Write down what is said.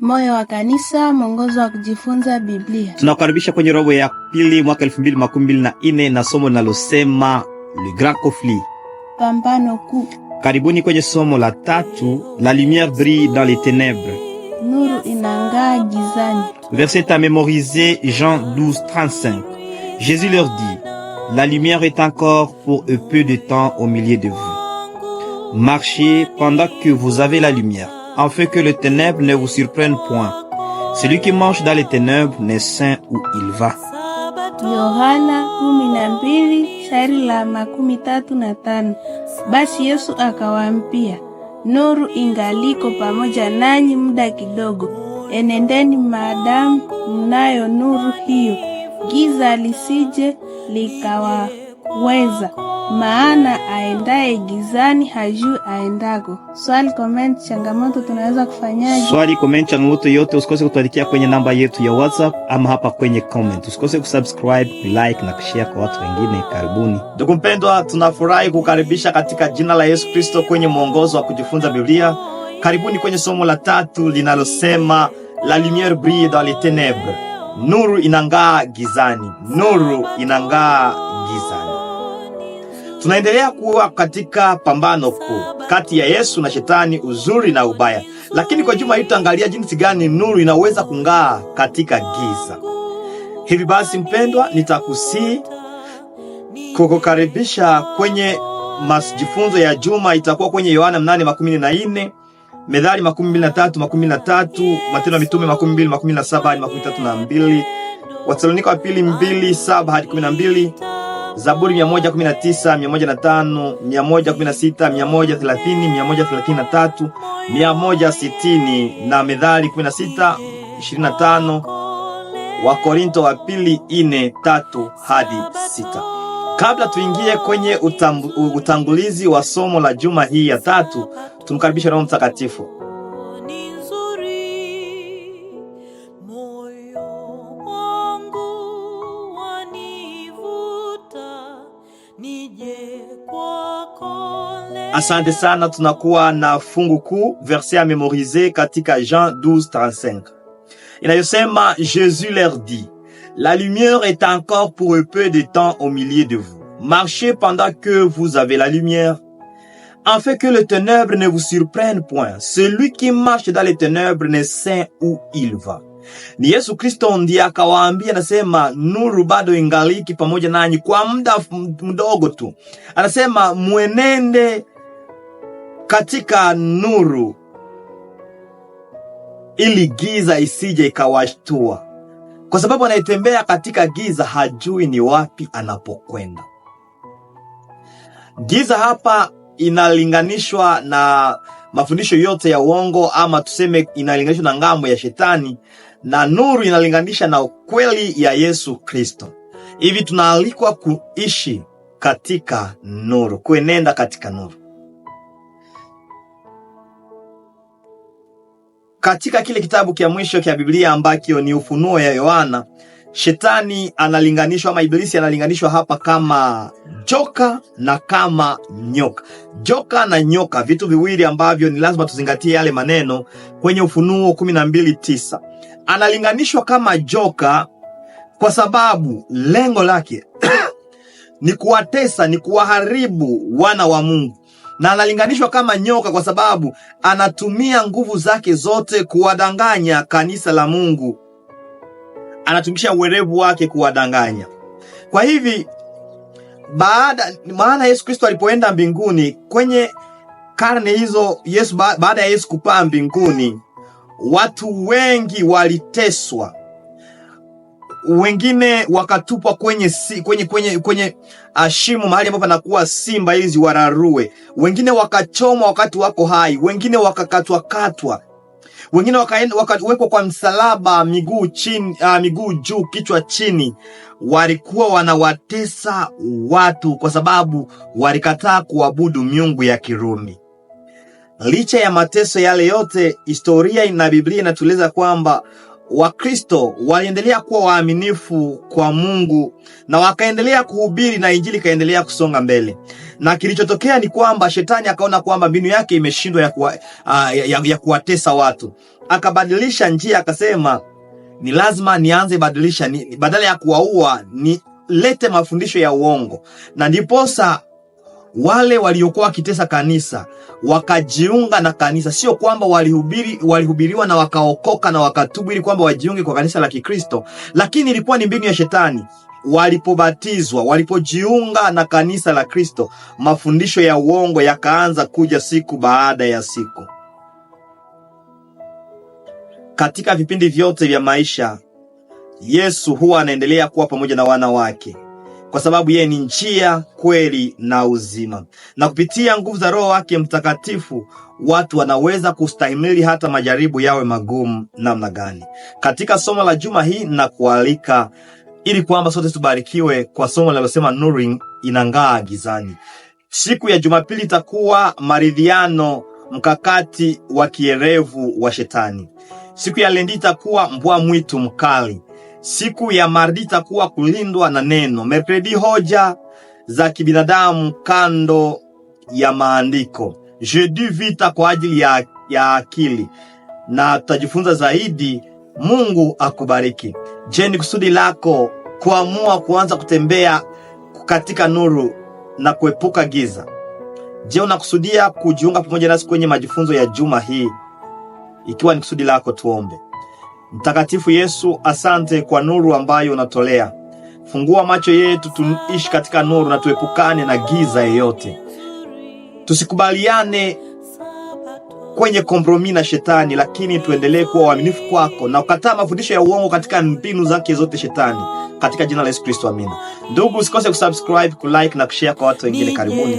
Moyo wa Kanisa, mwongozo wa kujifunza Biblia. Tunakukaribisha kwenye robo ya pili mwaka 2024 na somo linalosema Le Grand Conflit. Pambano kuu. Karibuni kwenye somo la tatu, La lumière brille dans les ténèbres. Nuru inang'aa gizani. Verset à mémoriser, Jean 12:35. Jésus leur dit, la lumière est encore pour peu de temps au milieu de vous. Marchez pendant que vous avez la lumière, afin que les ténèbres ne vous surprennent point. Celui qui marche dans les ténèbres n'est saint où il va. Yohana 12 shairi la 35. Basi Yesu akawaambia, nuru ingaliko pamoja nanyi muda kidogo. Enendeni maadamu mnayo nuru hiyo, giza lisije likawaweza. Maana aendaye gizani hajui aendako. Swali, comment, changamoto tunaweza kufanyaje? Swali, comment, changamoto yote usikose kutuandikia kwenye namba yetu ya WhatsApp ama hapa kwenye comment. Usikose kusubscribe, kulike na kushare kwa watu wengine. Karibuni. Ndugu mpendwa, tunafurahi kukaribisha katika jina la Yesu Kristo kwenye mwongozo wa kujifunza Biblia. Karibuni kwenye somo la tatu linalosema La lumière brille dans les ténèbres. Nuru inang'aa gizani. Nuru inang'aa gizani. Tunaendelea kuwa katika pambano kuu kati ya Yesu na Shetani, uzuri na ubaya. Lakini kwa juma hili tutaangalia jinsi gani nuru inaweza kung'aa katika giza. Hivi basi mpendwa, nitakusii kukukaribisha kwenye majifunzo ya juma. Itakuwa kwenye Yohana 8:14, Methali 23:13, Matendo ya Mitume 20:17-32, Wathesalonike wa pili 2:7-12, Zaburi 119, 105, 116, 130, 133, 160 na Methali 16:25, Wakorinto wa pili 4:3-6. Kabla tuingie kwenye utangulizi wa somo la juma hii ya tatu, tumkaribishe Roho Mtakatifu. Asante sana. Tunakuwa na fungu kuu, verset à mémoriser katika Jean 12:35. Inayosema, Jésus leur dit, la lumière est encore pour peu de temps au milieu de vous. Marchez pendant que vous avez la lumière, afin que les ténèbres ne vous surprennent point. Celui qui marche dans les ténèbres ne sait où il va. Ni Yesu Kristo ndiye akawaambia, anasema nuru bado ingaliki pamoja nanyi kwa muda mdogo tu. Anasema muenende katika nuru ili giza isije ikawashtua. Kwa sababu anayetembea katika giza hajui ni wapi anapokwenda. Giza hapa inalinganishwa na mafundisho yote ya uongo, ama tuseme inalinganishwa na ngambo ya Shetani, na nuru inalinganisha na ukweli ya Yesu Kristo. Hivi tunaalikwa kuishi katika nuru, kuenenda katika nuru. Katika kile kitabu kia mwisho kia Biblia ambacho ni Ufunuo ya Yohana, Shetani analinganishwa, ama Ibilisi analinganishwa hapa kama joka na kama nyoka. Joka na nyoka, vitu viwili ambavyo ni lazima tuzingatie yale maneno kwenye Ufunuo 12:9. Analinganishwa kama joka kwa sababu lengo lake ni kuwatesa, ni kuwaharibu wana wa Mungu. Na analinganishwa kama nyoka kwa sababu anatumia nguvu zake zote kuwadanganya kanisa la Mungu. Anatumisha uwerevu wake kuwadanganya. Kwa hivi maana Yesu Kristo alipoenda mbinguni, kwenye karne hizo baada ya Yesu kupaa mbinguni, watu wengi waliteswa. Wengine wakatupwa kwenye shimo mahali ambapo panakuwa simba ili ziwararue. Wengine wakachomwa wakati wako hai. Wengine wakakatwa. Wengine wakawekwa kwa msalaba, miguu chini, miguu juu, kichwa chini. Walikuwa wanawatesa watu kwa sababu walikataa kuabudu miungu ya Kirumi. Licha ya mateso yale yote, historia na Biblia inatueleza kwamba Wakristo waliendelea kuwa waaminifu kwa Mungu na wakaendelea kuhubiri na injili kaendelea kusonga mbele. Na kilichotokea ni kwamba shetani akaona kwamba mbinu yake imeshindwa ya kuwatesa watu. Akabadilisha njia, akasema ni lazima nianze badilisha, badala ya kuwaua nilete mafundisho ya uongo. Na ndiposa wale waliokuwa wakitesa kanisa wakajiunga na kanisa. Sio kwamba walihubiriwa na wakaokoka na wakatubu ili kwamba wajiunge kwa kanisa la Kikristo, lakini ilikuwa ni mbinu ya shetani. Walipobatizwa, walipojiunga na kanisa la Kristo, mafundisho ya uongo yakaanza kuja siku baada ya siku. Katika vipindi vyote vya maisha, Yesu huwa anaendelea kuwa pamoja na wana wake, kwa sababu yeye ni njia, kweli na uzima. Na kupitia nguvu za Roho wake Mtakatifu, watu wanaweza kustahimili hata majaribu yawe magumu namna gani. Katika somo la juma hii na kualika ili kwamba sote tubarikiwe kwa somo linalosema nuru inang'aa gizani. Siku ya Jumapili itakuwa maridhiano, mkakati wa kierevu wa shetani. Siku ya Lendi itakuwa mbwa mwitu mkali. Siku ya Mardi itakuwa kulindwa na neno. Merkredi hoja za kibinadamu kando ya maandiko. Jeudi vita kwa ajili ya akili. Na tutajifunza zaidi. Mungu akubariki. Je, ni kusudi lako kuamua kuanza kutembea katika nuru na kuepuka giza? Je, unakusudia kujiunga pamoja nasi kwenye majifunzo ya juma hii? Ikiwa ni kusudi lako, tuombe. Mtakatifu Yesu, asante kwa nuru ambayo unatolea. Fungua macho yetu tuishi katika nuru na tuepukane na giza yoyote. Tusikubaliane kwenye kompromi na shetani, lakini tuendelee kuwa waaminifu kwako na kukataa mafundisho ya uongo katika mbinu zake zote shetani. Katika jina la Yesu Kristo, amina. Ndugu, usikose kusubscribe, kulike na kushare kwa watu wengine. Karibuni.